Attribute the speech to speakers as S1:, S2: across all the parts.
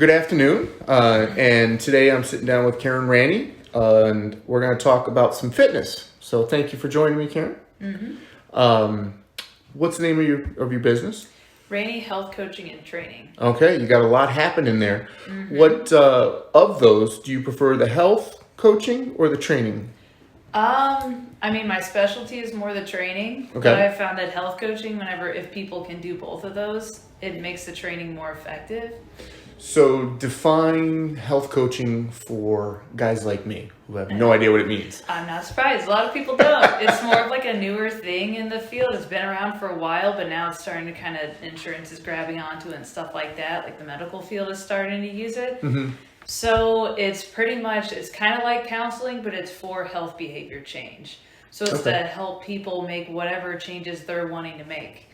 S1: Good afternoon, and today I'm sitting down with Caryn Ranney, and we're going to talk about some fitness. So thank you for joining me, Caryn. What's the name of your business?
S2: Ranney Health Coaching and Training.
S1: Okay, you got a lot happening there. What of those do you prefer, the health coaching or the training?
S2: My specialty is more the training,
S1: Okay.
S2: but I found that health coaching, if people can do both of those, it makes the training more effective.
S1: So define health coaching for guys like me who have no idea what it means.
S2: I'm not surprised. A lot of people don't. It's more of like a newer thing in the field. It's been around for a while, but now it's starting to insurance is grabbing onto it and stuff like that. Like the medical field is starting to use it. So it's it's kind of like counseling, but it's for health behavior change. So it's to help people make whatever changes they're wanting to make.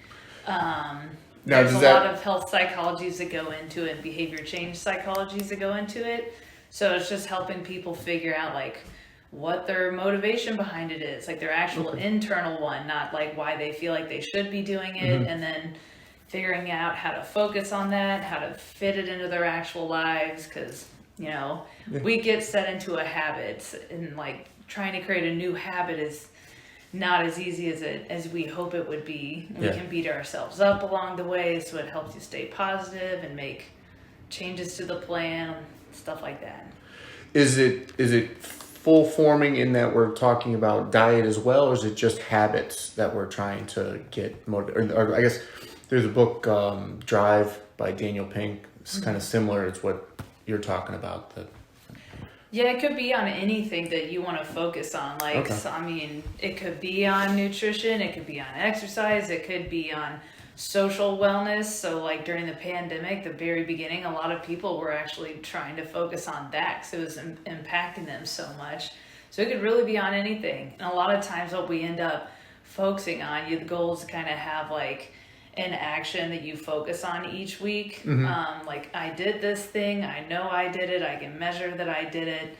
S2: There's a lot of health psychologies that go into it and behavior change psychologies that go into it. So it's just helping people figure out like what their motivation behind it is, like their actual internal one, not like why they feel like they should be doing it, and then figuring out how to focus on that, how to fit it into their actual lives, because we get set into a habit, and like trying to create a new habit is not as easy as we hope it would be. We can beat ourselves up along the way, so it helps you stay positive and make changes to the plan, stuff like that.
S1: Is it full forming in that we're talking about diet as well, or is it just habits that we're trying to get motivated? Or I guess there's a book, Drive by Daniel Pink. It's kind of similar. It's what you're talking about.
S2: Yeah, it could be on anything that you want to focus on. It could be on nutrition, it could be on exercise, it could be on social wellness. So like during the pandemic, the very beginning, a lot of people were actually trying to focus on that because it was impacting them so much. So it could really be on anything. And a lot of times what we end up focusing on, the goal is to kind of have like an action that you focus on each week. Like I did this thing, I know I did it, I can measure that I did it.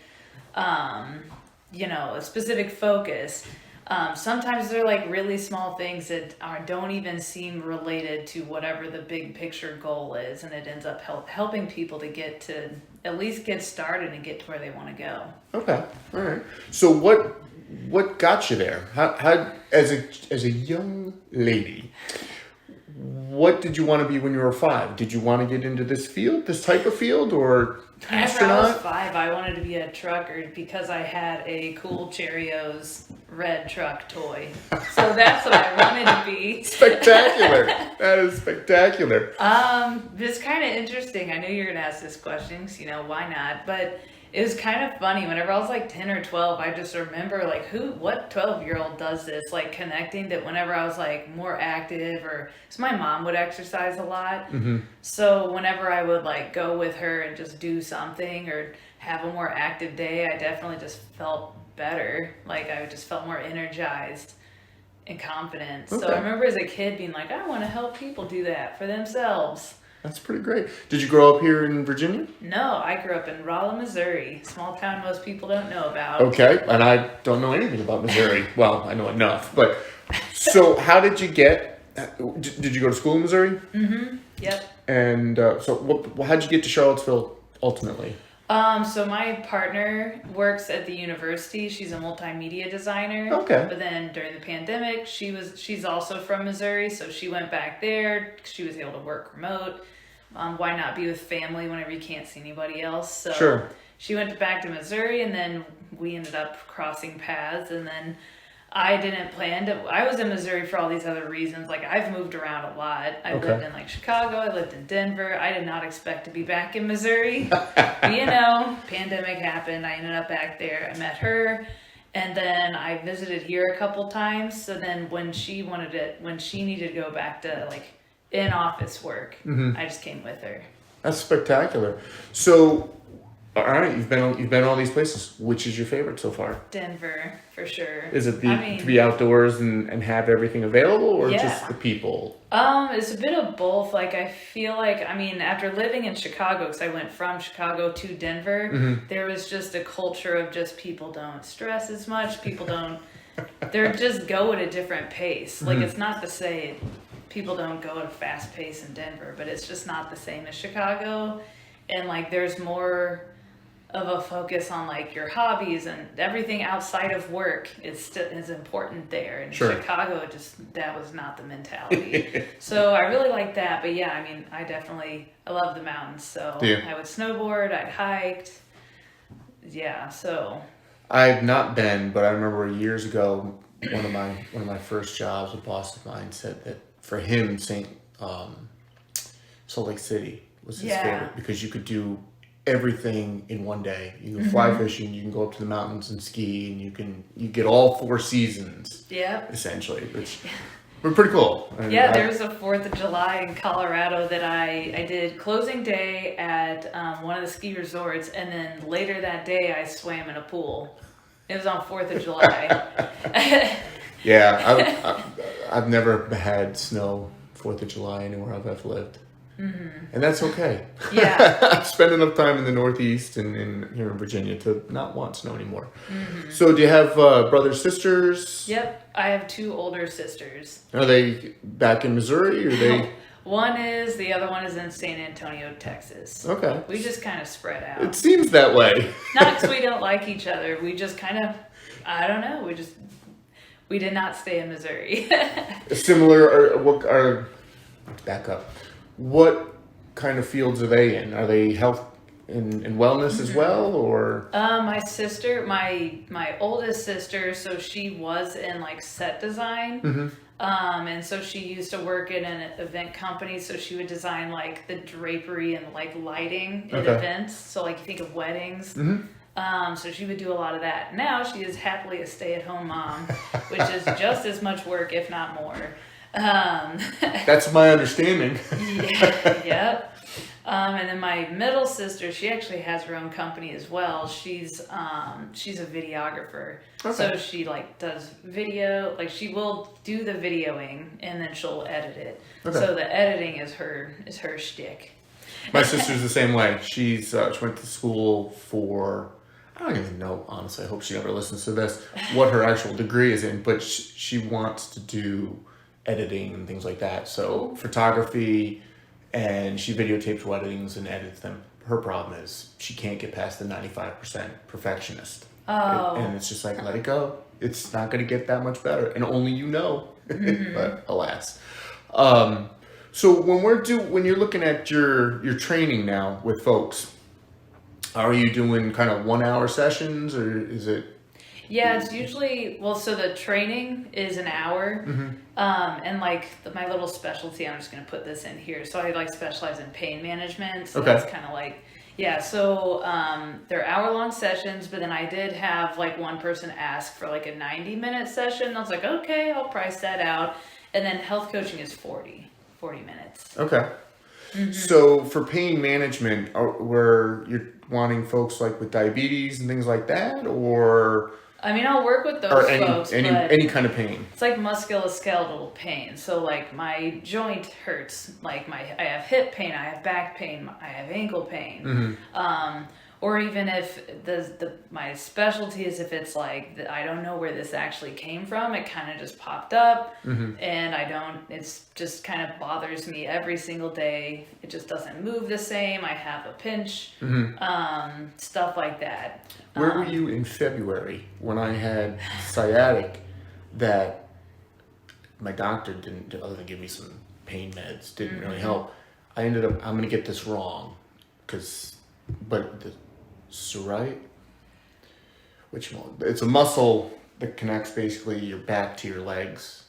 S2: A specific focus. Sometimes they're like really small things that don't even seem related to whatever the big picture goal is, and it ends up helping people to at least get started and get to where they want to go.
S1: Okay, all right. So what got you there? How as a young lady, what did you want to be when you were 5? Did you want to get into this type of field, or astronaut?
S2: Whenever I was 5, I wanted to be a trucker because I had a cool Cheerios red truck toy. So that's what I wanted to be.
S1: Spectacular. That is spectacular.
S2: It's kind of interesting. I knew you were going to ask this question, because, why not? But it was kind of funny. Whenever I was like 10 or 12, I just remember like what 12-year-old does this, like connecting that whenever I was like more active, because my mom would exercise a lot. So whenever I would like go with her and just do something or have a more active day, I definitely just felt better. Like I just felt more energized and confident.
S1: Okay.
S2: So I remember as a kid being like, I want to help people do that for themselves.
S1: That's pretty great. Did you grow up here in Virginia?
S2: No, I grew up in Rolla, Missouri. Small town most people don't know about.
S1: Okay, and I don't know anything about Missouri. Well, I know enough, but so how did you get? Did you go to school in Missouri?
S2: Yep.
S1: And how'd you get to Charlottesville ultimately?
S2: So my partner works at the university. She's a multimedia designer.
S1: Okay.
S2: But then during the pandemic, she's also from Missouri, so she went back there. She was able to work remote. Why not be with family whenever you can't see anybody else? So
S1: Sure.
S2: She went back to Missouri, and then we ended up crossing paths, and then I didn't plan to. I was in Missouri for all these other reasons. Like I've moved around a lot. I lived in like Chicago. I lived in Denver. I did not expect to be back in Missouri. But, pandemic happened. I ended up back there. I met her, and then I visited here a couple times. So then when she needed to go back to like in office work, I just came with her.
S1: That's spectacular. So, all right, you've been all these places. Which is your favorite so far?
S2: Denver, for sure.
S1: Is it to be outdoors and have everything available, or
S2: Yeah.
S1: just the people?
S2: It's a bit of both. Like, I feel like, after living in Chicago, because I went from Chicago to Denver, there was just a culture of just people don't stress as much. They're just go at a different pace. Like, it's not to say people don't go at a fast pace in Denver, but it's just not the same as Chicago. and like there's more of a focus on like your hobbies and everything outside of work is important there. In
S1: Sure.
S2: Chicago, that was not the mentality. So I really like that. But yeah, I mean, I love the mountains. So
S1: Yeah.
S2: I would snowboard, I'd hiked. Yeah, so.
S1: I've not been, but I remember years ago, one of my first jobs, a boss of mine said that for him, Salt Lake City was his favorite because you could do everything in one day. You can fly fishing, you can go up to the mountains and ski, and you get all 4 seasons.
S2: Yeah.
S1: Essentially, which were pretty cool.
S2: There's a 4th of July in Colorado that I did closing day at one of the ski resorts, and then later that day I swam in a pool. It was on 4th of July.
S1: Yeah, I've never had snow 4th of July anywhere I've ever lived. And that's okay.
S2: Yeah.
S1: I've spent enough time in the Northeast and here in Virginia to not want snow anymore. So do you have brothers, sisters?
S2: Yep, I have 2 older sisters.
S1: Are they back in Missouri or are they?
S2: One is, the other one is in San Antonio, Texas.
S1: Okay.
S2: We just kind of spread out.
S1: It seems that way.
S2: Not because we don't like each other. We just kind of, I don't know, we did not stay in Missouri.
S1: Back up. What kind of fields are they in? Are they health and wellness as well, or?
S2: My sister, my oldest sister, so she was in like set design. And so she used to work in an event company, so she would design like the drapery and like lighting at events. So like you think of weddings. So she would do a lot of that. Now she is happily a stay-at-home mom, which is just as much work, if not more.
S1: That's my understanding.
S2: Yep. And then my middle sister, she actually has her own company as well. She's a videographer.
S1: Okay.
S2: So she like does video, like she will do the videoing and then she'll edit it.
S1: Okay.
S2: So the editing is her shtick.
S1: My sister's the same way. She went to school for, I don't even know, honestly, I hope she never listens to this, what her actual degree is in, but she wants to do editing and things like that. So photography, and she videotapes weddings and edits them. Her problem is she can't get past the 95% perfectionist.
S2: Oh.
S1: And it's just like, let it go. It's not going to get that much better. And only you know. But alas. So when you're looking at your training now with folks, are you doing kind of 1 hour sessions, or is it?
S2: Yeah, it's usually, so the training is an hour, and like my little specialty, I'm just going to put this in here. So I like specialize in pain management. So that's kind of like, so they're hour-long sessions, but then I did have like one person ask for like a 90-minute session. I was like, okay, I'll price that out. And then health coaching is 40 minutes.
S1: Okay. So for pain management, where you're wanting folks like with diabetes and things like that, or?
S2: I mean, I'll work with those folks, but
S1: any kind of pain.
S2: It's like musculoskeletal pain. So like my joint hurts, like I have hip pain, I have back pain, I have ankle pain. Or even if my specialty is if it's like, I don't know where this actually came from, it kind of just popped up, and it's just kind of bothers me every single day. It just doesn't move the same. I have a pinch, stuff like that.
S1: Where were you in February when I had sciatic that my doctor didn't, other than give me some pain meds, didn't really help. I ended up, I'm going to get this wrong, but the psoriasis, it's a muscle that connects basically your back to your legs.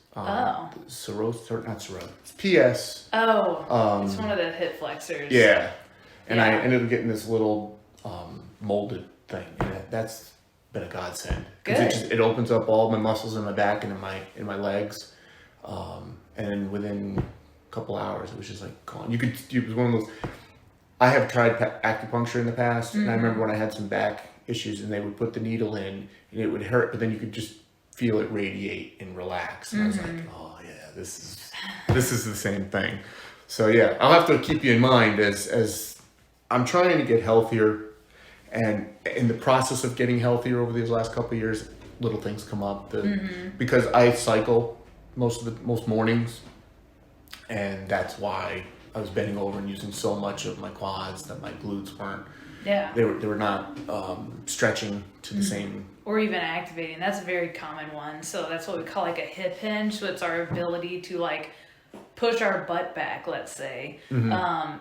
S1: Cirrhosis, or not cirrhosis, it's PS.
S2: It's one of the hip flexors.
S1: Yeah. And I ended up getting this little molded thing, and that's been a godsend. Because it opens up all my muscles in my back and in my legs. And within a couple hours, it was just like gone. It was one of those. I have tried acupuncture in the past, and I remember when I had some back issues, and they would put the needle in, and it would hurt, but then you could just feel it radiate and relax. And I was like, oh yeah, this is the same thing. So yeah, I'll have to keep you in mind as I'm trying to get healthier, and in the process of getting healthier over these last couple of years, little things come up because I cycle most mornings, and that's why I was bending over and using so much of my quads that my glutes weren't.
S2: Yeah.
S1: They were not stretching to the same.
S2: Or even activating. That's a very common one. So that's what we call like a hip hinge. So it's our ability to like push our butt back, let's say,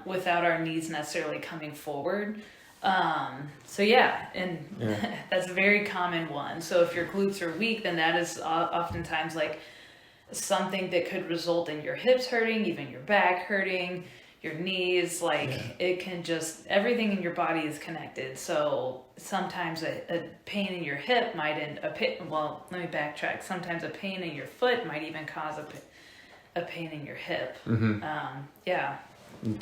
S2: without our knees necessarily coming forward. So yeah, and that's a very common one. So if your glutes are weak, then that is oftentimes like something that could result in your hips hurting, even your back hurting, your knees, like it can just, everything in your body is connected. So sometimes a pain in your hip might well, let me backtrack. Sometimes a pain in your foot might even cause a pain in your hip. Yeah.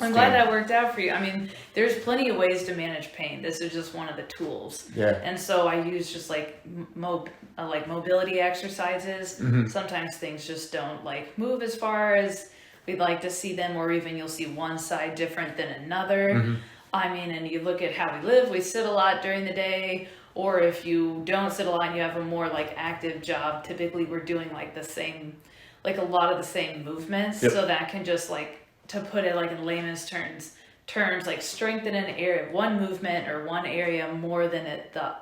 S2: I'm glad that worked out for you. I mean, there's plenty of ways to manage pain. This is just one of the tools.
S1: Yeah.
S2: And so I use just like mobility exercises. Sometimes things just don't like move as far as we'd like to see them, or even you'll see one side different than another. I mean, and you look at how we live, we sit a lot during the day, or if you don't sit a lot and you have a more like active job, typically we're doing like the same, like a lot of the same movements. So that can just like, to put it like in layman's terms, like strengthen an area, one movement or one area more than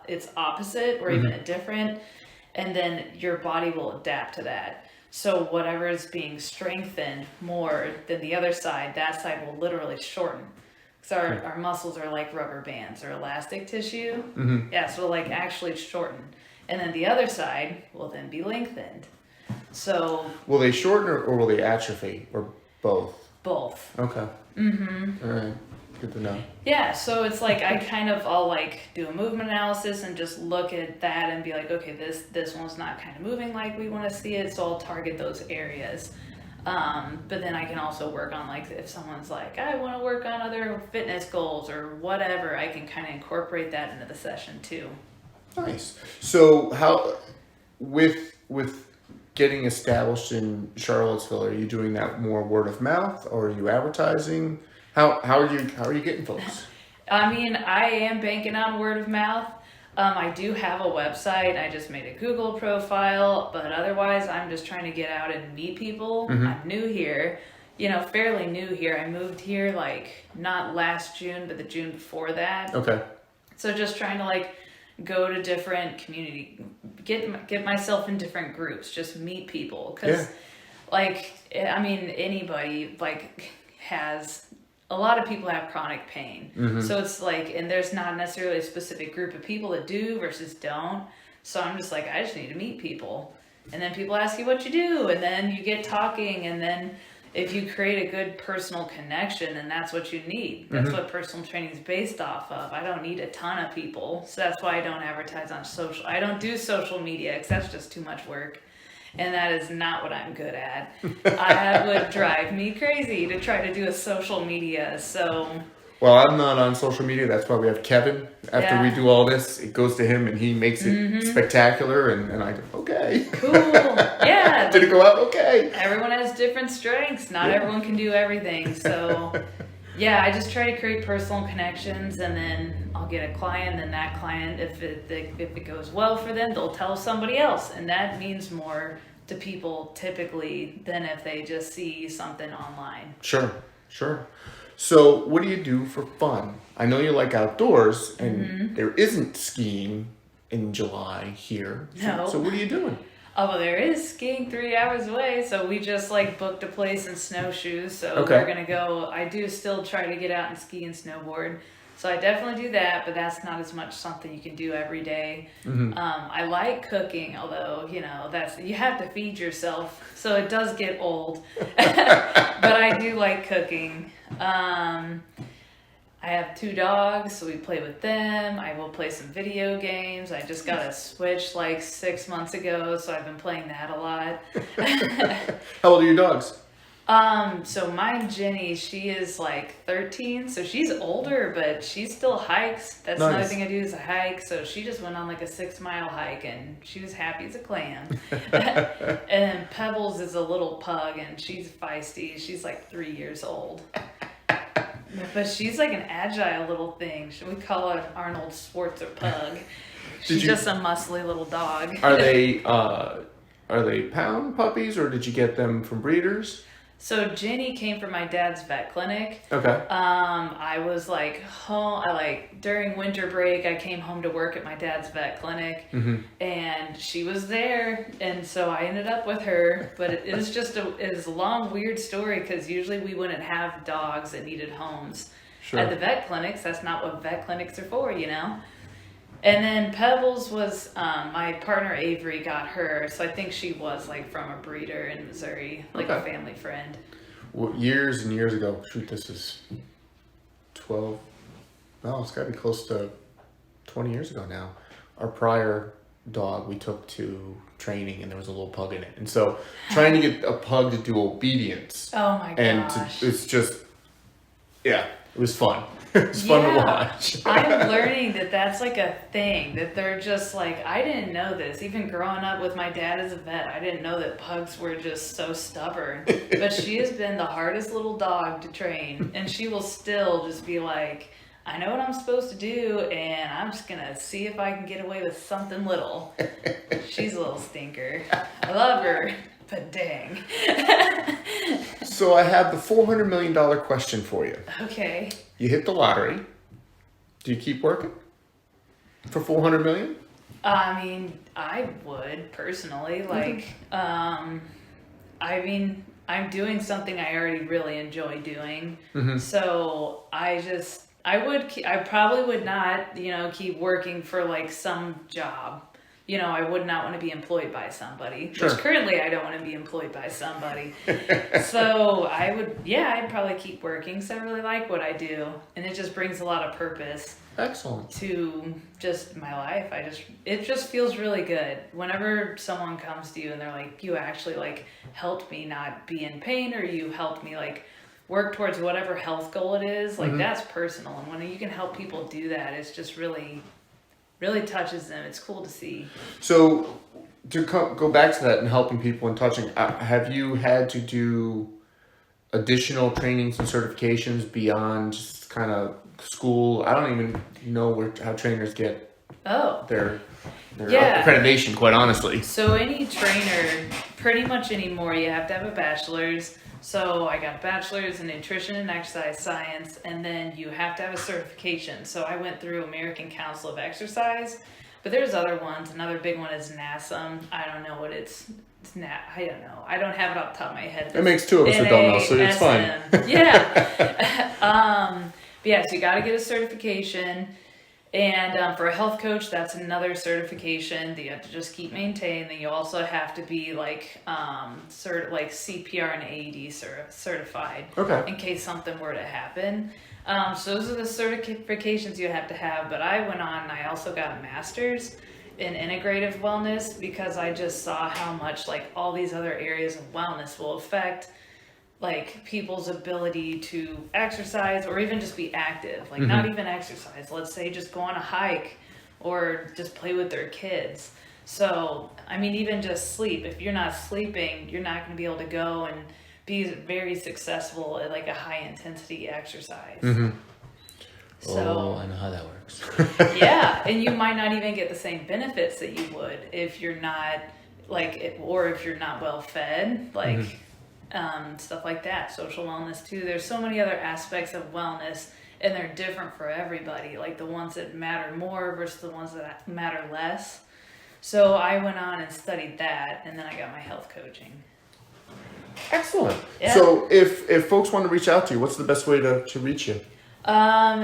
S2: its opposite or even a different, and then your body will adapt to that. So whatever is being strengthened more than the other side, that side will literally shorten. So our muscles are like rubber bands or elastic tissue. Yeah, so like actually shorten. And then the other side will then be lengthened. So
S1: will they shorten or will they atrophy, or both?
S2: Both.
S1: Okay. All right. Good to know.
S2: Yeah, so it's like I'll like do a movement analysis and just look at that and be like, okay, this one's not kind of moving like we want to see it, so I'll target those areas. But then I can also work on like if someone's like, I want to work on other fitness goals or whatever, I can kind of incorporate that into the session too.
S1: Nice. So how with getting established in Charlottesville, are you doing that more word of mouth, or are you advertising? How are you getting folks?
S2: I mean, I am banking on word of mouth. I do have a website. I just made a Google profile, but otherwise I'm just trying to get out and meet people. I'm new here, fairly new here. I moved here like not last June, but the June before that. Okay. So just trying to like go to different community, get myself in different groups, just meet people. Cause like, I mean, anybody like has, a lot of people have chronic pain. So it's like, and there's not necessarily a specific group of people that do versus don't. So I'm just like, I just need to meet people. And then people ask you what you do, and then you get talking, and then if you create a good personal connection, then that's what you need. That's what personal training is based off of. I don't need a ton of people. So that's why I don't advertise on social. I don't do social media because that's just too much work. And that is not what I'm good at. That would drive me crazy to try to do a social media. So,
S1: well, I'm not on social media. That's why we have Kevin. After we do all this, it goes to him and he makes it spectacular. And I go, okay.
S2: Cool. Yeah.
S1: Did it go out? Okay.
S2: Everyone has different strengths. Not everyone can do everything. So, yeah, I just try to create personal connections, and then I'll get a client, and that client, if it goes well for them, they'll tell somebody else. And that means more to people typically than if they just see something online. Sure.
S1: So what do you do for fun? I know you like outdoors, and there isn't skiing in July here.
S2: No.
S1: So what are you doing?
S2: Oh, well, there is skiing 3 hours away, so we just like booked a place in snowshoes. So we're gonna go. I do still try to get out and ski and snowboard, so I definitely do that. But that's not as much something you can do every day. I like cooking, although you have to feed yourself, so it does get old. But I do like cooking. I have 2 dogs, so we play with them. I will play some video games. I just got a Switch like 6 months ago, so I've been playing that a lot.
S1: How old are your dogs?
S2: So mine, Jenny, she is like 13, so she's older, but she still hikes. That's another thing I do is I hike. So she just went on like a 6-mile hike, and she was happy as a clam. And then Pebbles is a little pug, and she's feisty. She's like 3 years old. But she's like an agile little thing. We call her Arnold Schwarzer pug. She's just a muscly little dog.
S1: Are they pound puppies, or did you get them from breeders?
S2: So Jenny came from my dad's vet clinic.
S1: Okay.
S2: I was like home. During winter break, I came home to work at my dad's vet clinic, and she was there, and so I ended up with her. But it was just a long, weird story because usually we wouldn't have dogs that needed homes at the vet clinics. That's not what vet clinics are for, you know. And then Pebbles was, my partner Avery got her, so I think she was like from a breeder in Missouri, like a family friend.
S1: Well, years and years ago, shoot, this is 12, no, it's gotta be close to 20 years ago now. Our prior dog we took to training and there was a little pug in it. And so trying to get a pug to do obedience.
S2: Oh my gosh.
S1: And it's just, yeah, it was fun. It's fun to watch.
S2: I'm learning that that's like a thing, that they're just like, I didn't know this. Even growing up with my dad as a vet, I didn't know that pugs were just so stubborn. But she has been the hardest little dog to train. And she will still just be like, I know what I'm supposed to do, and I'm just going to see if I can get away with something little. She's a little stinker. I love her, but dang.
S1: So I have the $400 million question for you.
S2: Okay.
S1: You hit the lottery. Do you keep working for $400 million?
S2: I mean, I would personally I mean, I'm doing something I already really enjoy doing. So I probably would not, keep working for like some job. I would not want to be employed by somebody.
S1: Sure.
S2: Which currently I don't want to be employed by somebody. So I'd probably keep working. So I really like what I do. And it just brings a lot of purpose.
S1: Excellent.
S2: To just my life. It just feels really good. Whenever someone comes to you and they're like, you actually like helped me not be in pain, or you helped me like work towards whatever health goal it is, like that's personal. And when you can help people do that, it's just really touches them. It's cool to see.
S1: So to go back to that and helping people and touching, have you had to do additional trainings and certifications beyond just kind of school? I don't even know how trainers get their accreditation, quite honestly.
S2: So any trainer, pretty much anymore, you have to have a bachelor's. So I got a bachelor's in nutrition and exercise science, and then you have to have a certification. So I went through American Council of Exercise, but there's other ones. Another big one is NASM. I don't know what it's I don't know. I don't have it off the top of my head.
S1: It makes two of us who don't know, so it's fine.
S2: Yeah. So you got to get a certification. And for a health coach, that's another certification that you have to just keep maintaining. Then you also have to be like CPR and AED certified, in case something were to happen. So those are the certifications you have to have. But I went on and I also got a master's in integrative wellness because I just saw how much like all these other areas of wellness will affect like people's ability to exercise or even just be active, like not even exercise. Let's say just go on a hike or just play with their kids. So, I mean, even just sleep. If you're not sleeping, you're not going to be able to go and be very successful at like a high intensity exercise.
S3: So I know how that works.
S2: Yeah, and you might not even get the same benefits that you would if you're not or if you're not well fed, stuff like that. Social wellness too. There's so many other aspects of wellness, and they're different for everybody. Like the ones that matter more versus the ones that matter less. So I went on and studied that, and then I got my health coaching.
S1: Excellent.
S2: Yeah.
S1: So if folks want to reach out to you, what's the best way to reach you?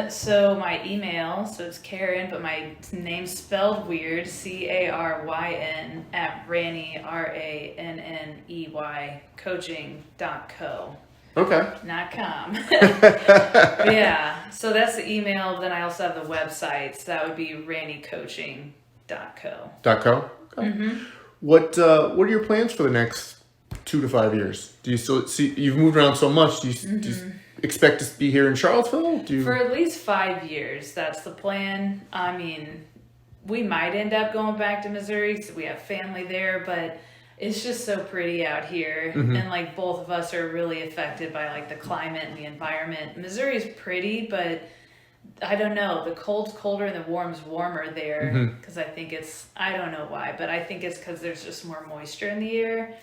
S2: So my email, so it's Caryn, but my name's spelled weird, CARYN @Ranney, RANNEY, coaching.co.
S1: Okay.
S2: Not com. Yeah, so that's the email. Then I also have the website, so that would be ranneycoaching.co.
S1: .co? Okay. What are your plans for the next 2 to 5 years? Do you still see, you've moved around so much, do you expect to be here in Charlottesville?
S2: For at least 5 years, that's the plan. I mean, we might end up going back to Missouri because we have family there, but it's just so pretty out here. And like both of us are really affected by like the climate and the environment. Missouri's pretty, but I don't know, the cold's colder and the warm's warmer there because I think I don't know why, but I think it's because there's just more moisture in the air.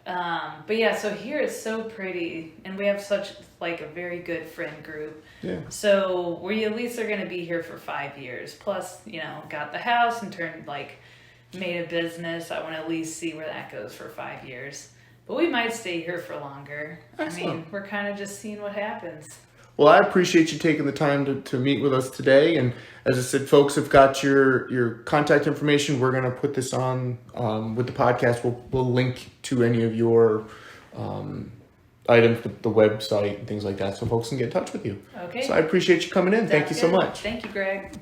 S2: But yeah, so here it's so pretty, and we have such like a very good friend group.
S1: Yeah.
S2: So we at least are going to be here for 5 years. Plus, got the house and made a business. I want to at least see where that goes for 5 years. But we might stay here for longer.
S1: Excellent.
S2: I mean, we're kind of just seeing what happens.
S1: Well, I appreciate you taking the time to meet with us today. And as I said, folks have got your contact information. We're going to put this on with the podcast. We'll link to any of your items, the website and things like that, so folks can get in touch with you.
S2: Okay.
S1: So I appreciate you coming in. Thank you so
S2: Sounds good.
S1: much.
S2: Thank you, Greg.